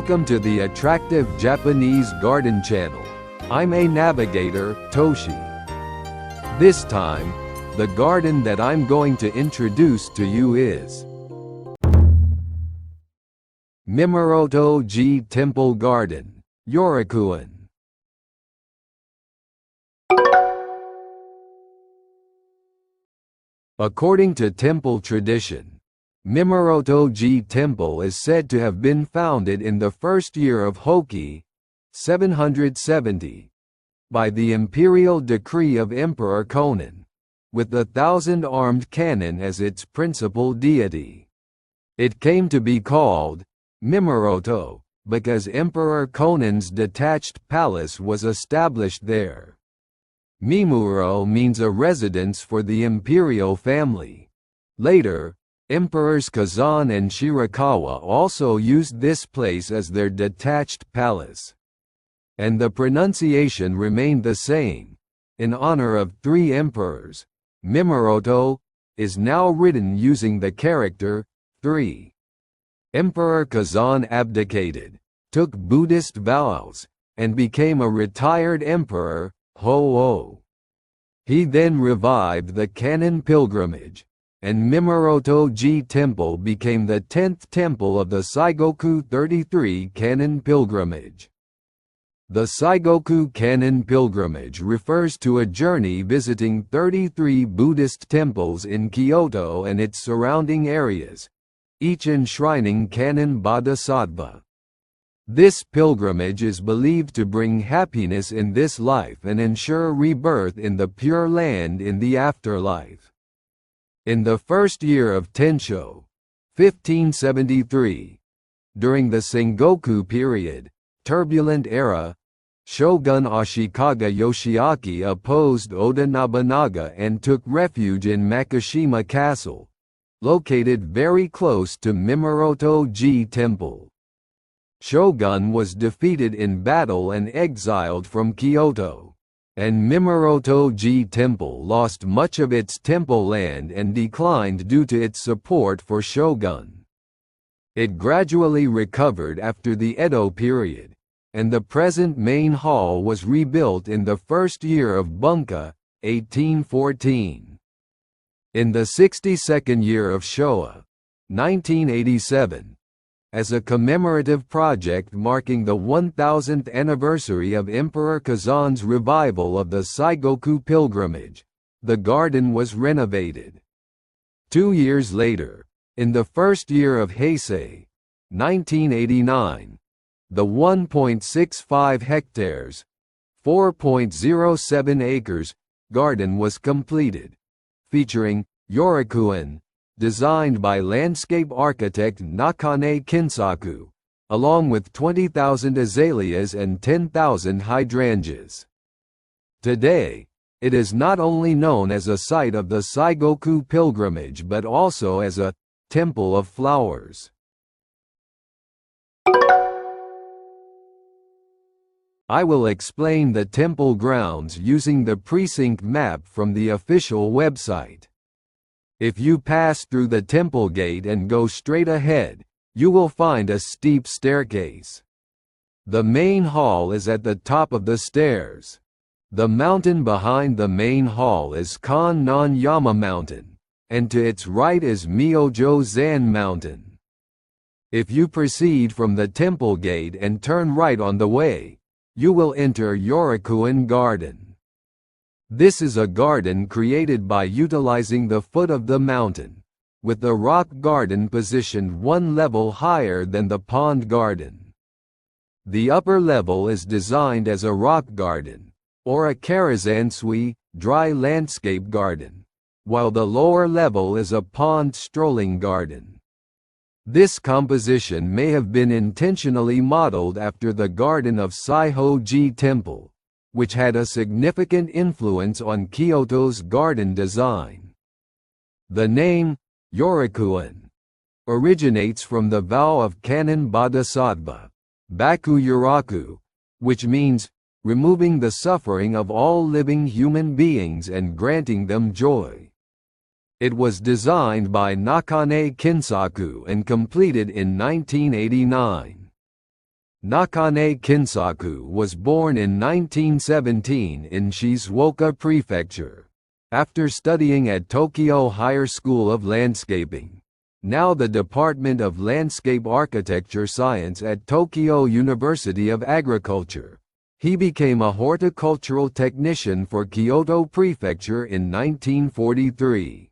Welcome to the attractive Japanese garden channel. I'm a navigator, Toshi. This time, the garden that I'm going to introduce to you is Mimuroto-ji Temple Garden Yorakuen. According to temple tradition, Mimuroto-ji Temple is said to have been founded in the first year of Hoki, 770, by the imperial decree of Emperor Conan, with the 1,000-armed cannon as its principal deity. It came to be called Mimuroto because Emperor Conan's detached palace was established there. Mimuro means a residence for the imperial family. Later, Emperors Kazan and Shirakawa also used this place as their detached palace. And the pronunciation remained the same. In honor of 3 emperors, Mimuroto is now written using the character 3. Emperor Kazan abdicated, took Buddhist vows, and became a retired emperor, Ho-Oh. He then revived the Kannon pilgrimage, and Mimuroto-ji Temple became the 10th temple of the Saigoku 33 Kannon pilgrimage. The Saigoku Kannon pilgrimage refers to a journey visiting 33 Buddhist temples in Kyoto and its surrounding areas, each enshrining Kannon Bodhisattva. This pilgrimage is believed to bring happiness in this life and ensure rebirth in the Pure Land in the afterlife. In the first year of Tensho, 1573, during the Sengoku period, turbulent era, Shogun Ashikaga Yoshiaki opposed Oda Nobunaga and took refuge in Makishima Castle, located very close to Mimuroto-ji Temple. Shogun was defeated in battle and exiled from Kyoto, and Mimuroto-ji Temple lost much of its temple land and declined due to its support for Shogun. It gradually recovered after the Edo period, and the present main hall was rebuilt in the first year of Bunka, 1814. In the 62nd year of Showa, 1987, as a commemorative project marking the 1000th anniversary of Emperor Kazan's revival of the Saigoku pilgrimage, the garden was renovated. 2 years later, in the first year of Heisei, 1989, the 1.65 hectares, 4.07 acres, garden was completed, featuring Yorakuen, designed by landscape architect Nakane Kinsaku, along with 20,000 azaleas and 10,000 hydrangeas. Today, it is not only known as a site of the Saigoku pilgrimage but also as a temple of flowers. I will explain the temple grounds using the precinct map from the official website. If you pass through the temple gate and go straight ahead, you will find a steep staircase. The main hall is at the top of the stairs. The mountain behind the main hall is Kan-non-Yama Mountain, and to its right is Myojo-zan Mountain. If you proceed from the temple gate and turn right on the way, you will enter Yorakuen Garden. This is a garden created by utilizing the foot of the mountain, with the rock garden positioned 1 level higher than the pond garden. The upper level is designed as a rock garden, or a karazansui, dry landscape garden, while the lower level is a pond strolling garden. This composition may have been intentionally modeled after the garden of Saiho-ji Temple, which had a significant influence on Kyoto's garden design. The name, Yorakuen, originates from the vow of Kannon Bodhisattva, Baku Yuraku, which means, removing the suffering of all living human beings and granting them joy. It was designed by Nakane Kinsaku and completed in 1989. Nakane Kinsaku was born in 1917 in Shizuoka Prefecture. After studying at Tokyo Higher School of Landscaping, now the Department of Landscape Architecture Science at Tokyo University of Agriculture, he became a horticultural technician for Kyoto Prefecture in 1943.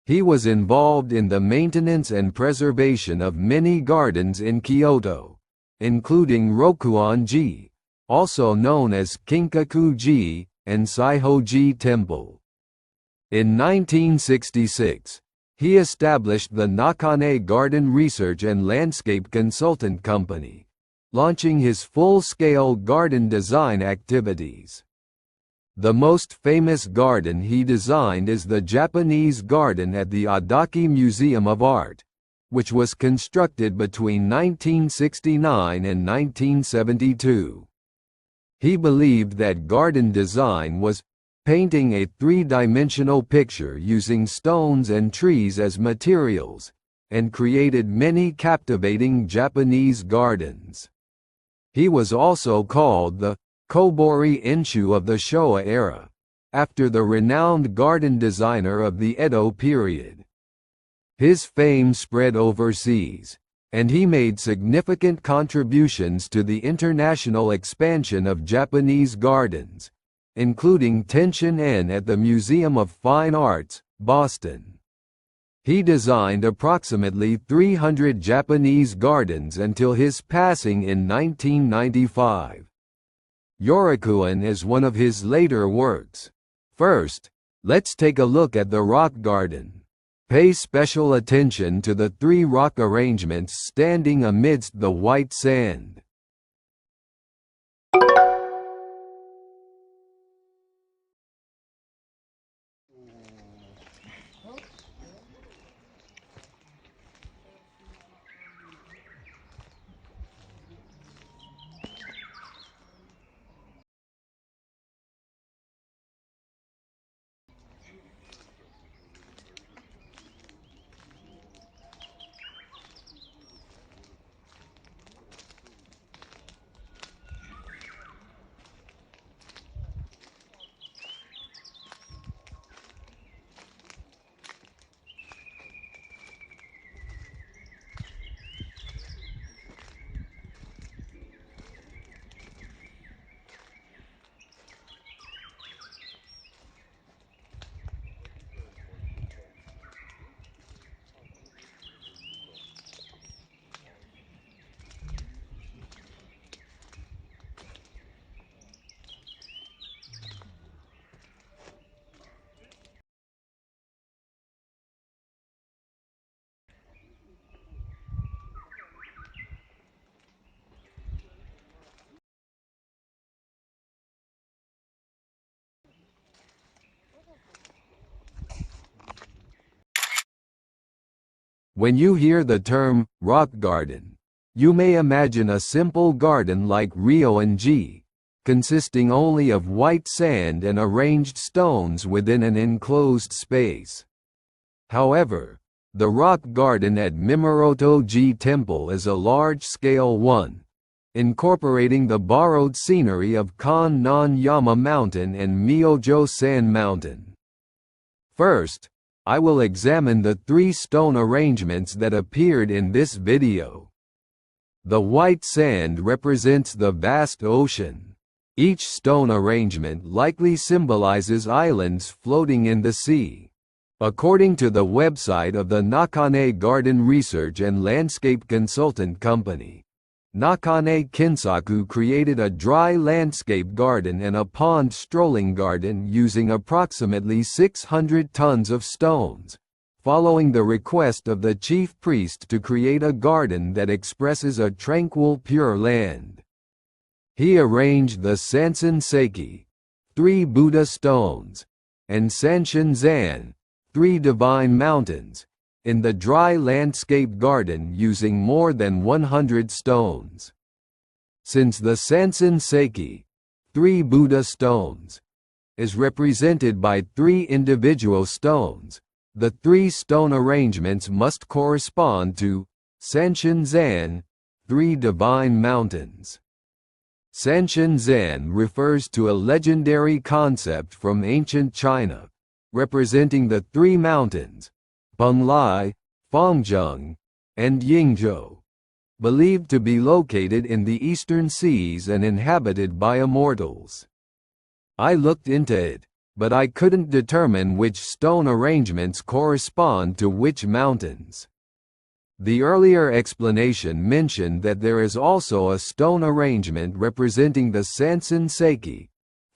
He was involved in the maintenance and preservation of many gardens in Kyoto, including Rokuan-ji, also known as Kinkaku-ji, and Saiho-ji Temple. In 1966, he established the Nakane Garden Research and Landscape Consultant Company, launching his full-scale garden design activities. The most famous garden he designed is the Japanese garden at the Adaki Museum of Art, which was constructed between 1969 and 1972. He believed that garden design was painting a three-dimensional picture using stones and trees as materials, and created many captivating Japanese gardens. He was also called the Kobori Enshu of the Showa era, after the renowned garden designer of the Edo period. His fame spread overseas, and he made significant contributions to the international expansion of Japanese gardens, including Tenshin-en at the Museum of Fine Arts, Boston. He designed approximately 300 Japanese gardens until his passing in 1995. Yorakuen is one of his later works. First, let's take a look at the rock garden. Pay special attention to the three rock arrangements standing amidst the white sand. When you hear the term rock garden, you may imagine a simple garden like Ryoan-ji, consisting only of white sand and arranged stones within an enclosed space. However, the rock garden at Mimuroto-ji Temple is a large-scale one, incorporating the borrowed scenery of Kan-non-yama Mountain and Myojo-san Mountain. First, I will examine the three stone arrangements that appeared in this video. The white sand represents the vast ocean. Each stone arrangement likely symbolizes islands floating in the sea. According to the website of the Nakane Garden Research and Landscape Consultant Company, Nakane Kinsaku created a dry landscape garden and a pond strolling garden using approximately 600 tons of stones, following the request of the chief priest to create a garden that expresses a tranquil pure land. He arranged the Sansen Seiki, 3 Buddha stones, and Sanshin Zan, 3 divine mountains, in the dry landscape garden using more than 100 stones. Since the Sansen Seiki, 3 Buddha stones, is represented by 3 individual stones, the 3 stone arrangements must correspond to Sanshin Zan, three divine mountains. Sanshin Zan refers to a legendary concept from ancient China, representing the three mountains, Penglai, Fangzheng, and Yingzhou, believed to be located in the eastern seas and inhabited by immortals. I looked into it, but I couldn't determine which stone arrangements correspond to which mountains. The earlier explanation mentioned that there is also a stone arrangement representing the Sansen Seiki,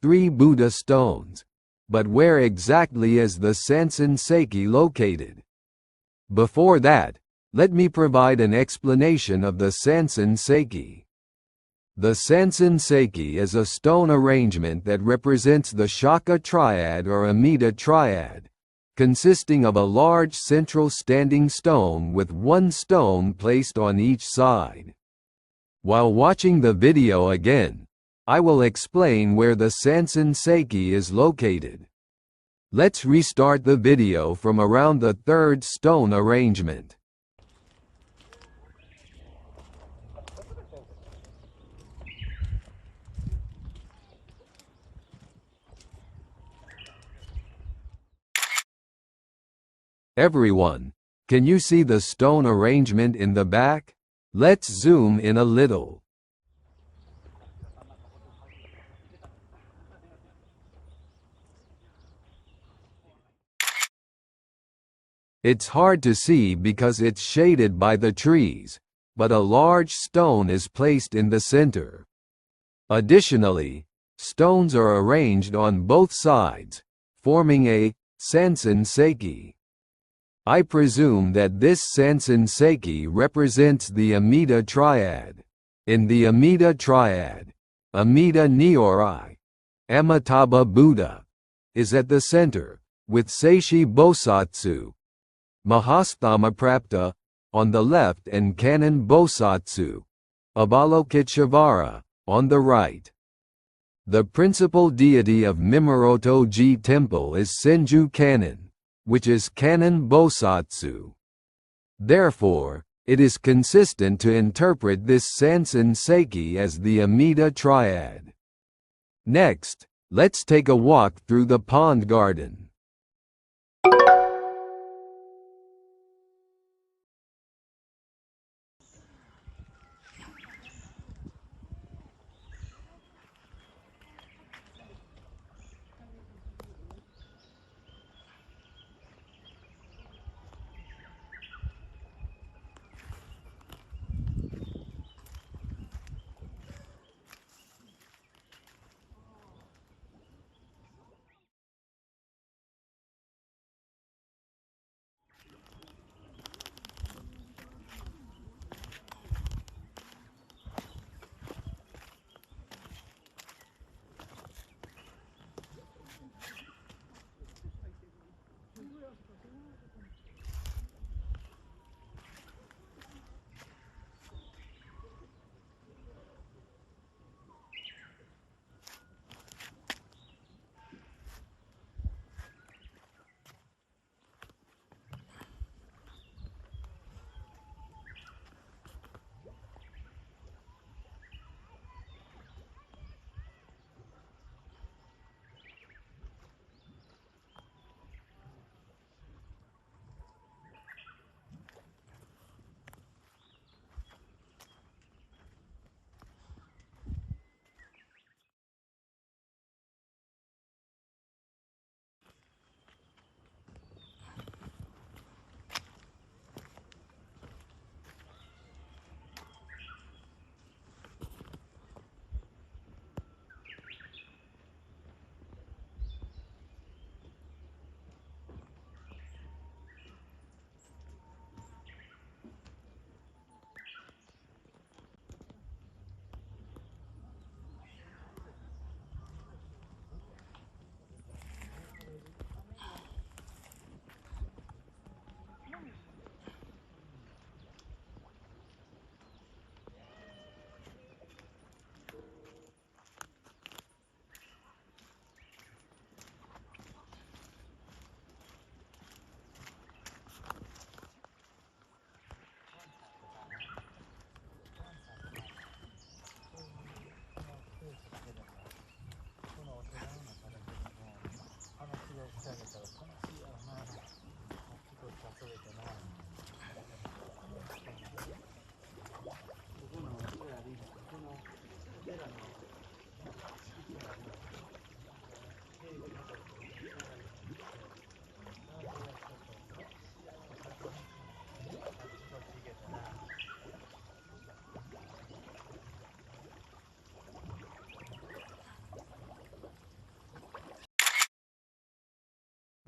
three Buddha stones, but where exactly is the Sansen Seiki located? Before that, let me provide an explanation of the Sansen Seiki. The Sansen Seiki is a stone arrangement that represents the Shaka triad or Amida triad, consisting of a large central standing stone with one stone placed on each side. While watching the video again, I will explain where the Sansen Seiki is located. Let's restart the video from around the third stone arrangement. Everyone, can you see the stone arrangement in the back? Let's zoom in a little. It's hard to see because it's shaded by the trees, but a large stone is placed in the center. Additionally, stones are arranged on both sides, forming a Sansen Seiki. I presume that this Sansen Seiki represents the Amida triad. In the Amida triad, Amida Nyorai, Amitabha Buddha, is at the center, with Seishi Bosatsu, Mahasthamaprapta, on the left and Kannon Bosatsu, Avalokiteshvara, on the right. The principal deity of Mimuroto-ji Temple is Senju Kannon, which is Kannon Bosatsu. Therefore, it is consistent to interpret this Sansen Seiki as the Amida triad. Next, let's take a walk through the pond garden.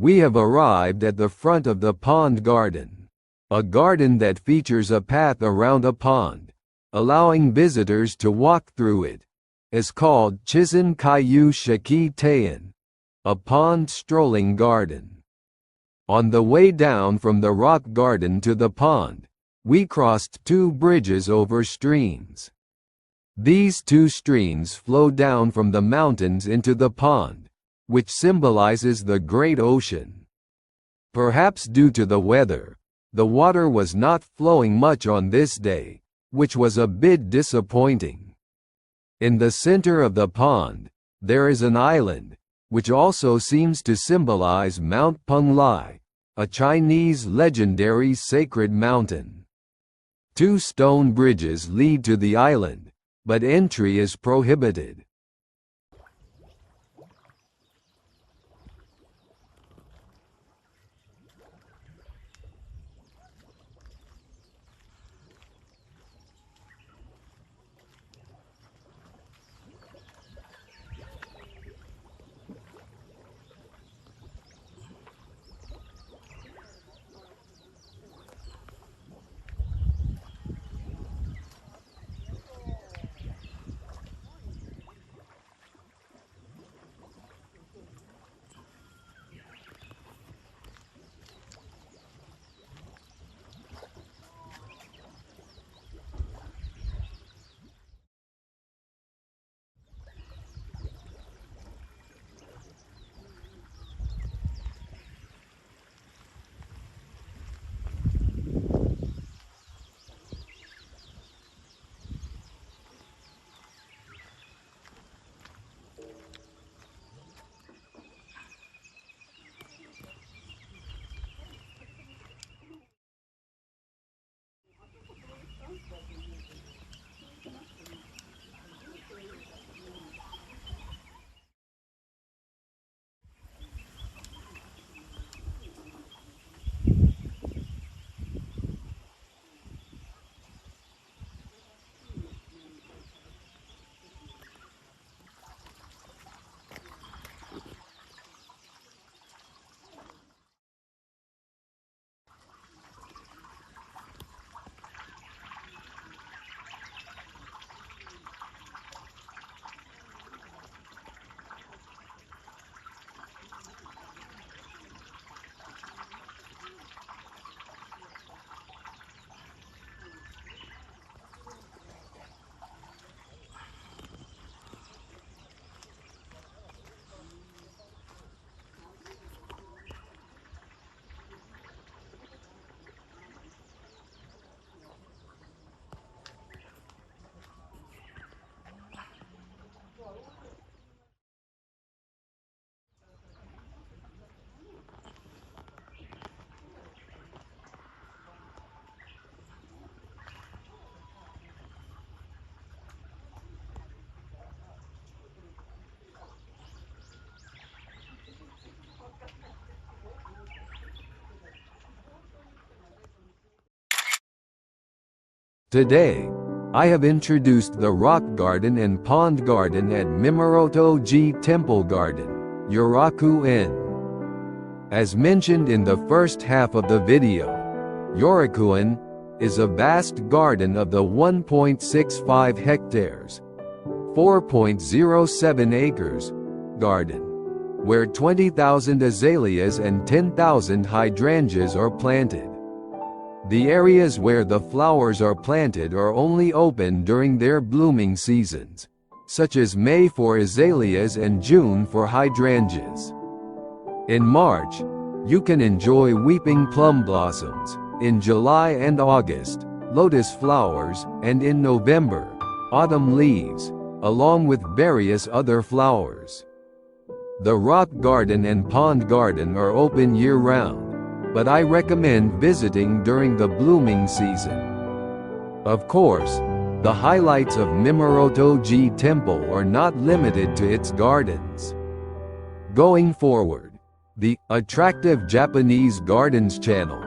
We have arrived at the front of the pond garden. A garden that features a path around a pond, allowing visitors to walk through it, is called Chizen Kaiyu Shiki Teian, a pond strolling garden. On the way down from the rock garden to the pond, we crossed two bridges over streams. These two streams flow down from the mountains into the pond, which symbolizes the great ocean. Perhaps due to the weather, the water was not flowing much on this day, which was a bit disappointing. In the center of the pond, there is an island, which also seems to symbolize Mount Penglai, a Chinese legendary sacred mountain. Two stone bridges lead to the island, but entry is prohibited. Today, I have introduced the rock garden and pond garden at Mimuroto-ji Temple Garden, Yorakuen. As mentioned in the first half of the video, Yorakuen is a vast garden of the 1.65 hectares, 4.07 acres, garden, where 20,000 azaleas and 10,000 hydrangeas are planted. The areas where the flowers are planted are only open during their blooming seasons, such as May for azaleas and June for hydrangeas. In March, you can enjoy weeping plum blossoms, in July and August, lotus flowers, and in November, autumn leaves, along with various other flowers. The rock garden and pond garden are open year-round, but I recommend visiting during the blooming season. Of course, the highlights of Mimuroto-ji Temple are not limited to its gardens. Going forward, the Attractive Japanese Gardens channel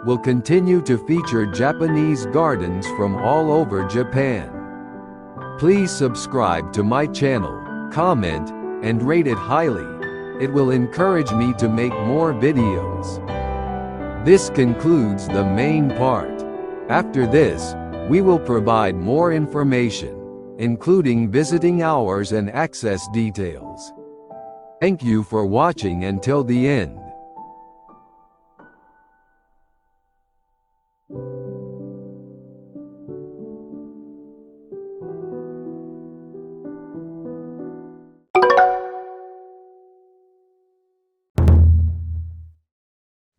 will continue to feature Japanese gardens from all over Japan. Please subscribe to my channel, comment, and rate it highly. It will encourage me to make more videos. This concludes the main part. After this, we will provide more information, including visiting hours and access details. Thank you for watching until the end.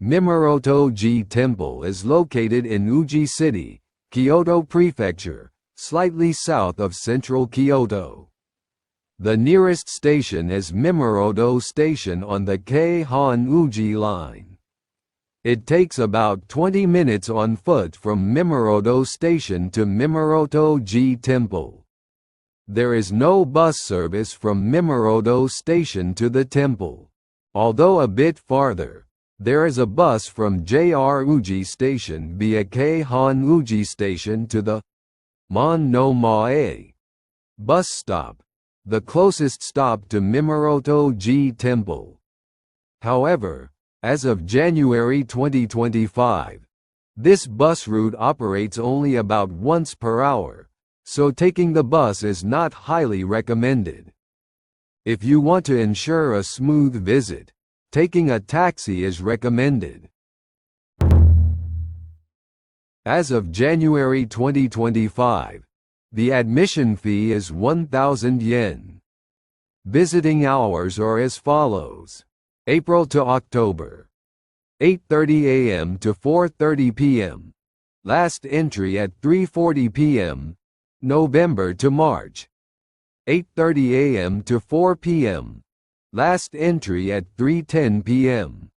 Mimuroto-ji Temple is located in Uji City, Kyoto Prefecture, slightly south of central Kyoto. The nearest station is Mimurodo Station on the Keihan-Uji line. It takes about 20 minutes on foot from Mimurodo Station to Mimuroto-ji Temple. There is no bus service from Mimurodo Station to the temple. Although a bit farther, there is a bus from JR Uji Station via Keihan Uji Station to the Mon no Mae bus stop, the closest stop to Mimuroto-ji Temple. However, as of January 2025, this bus route operates only about once per hour, so taking the bus is not highly recommended. If you want to ensure a smooth visit, taking a taxi is recommended. As of January 2025, the admission fee is 1,000 yen. Visiting hours are as follows. April to October, 8:30 a.m. to 4:30 p.m. Last entry at 3:40 p.m. November to March, 8:30 a.m. to 4 p.m. Last entry at 3:10 p.m.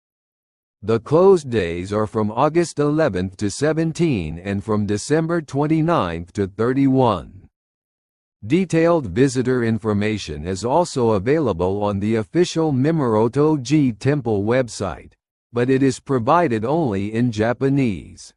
The closed days are from August 11th to 17 and from December 29th to 31. Detailed visitor information is also available on the official Mimuroto-ji Temple website, but it is provided only in Japanese.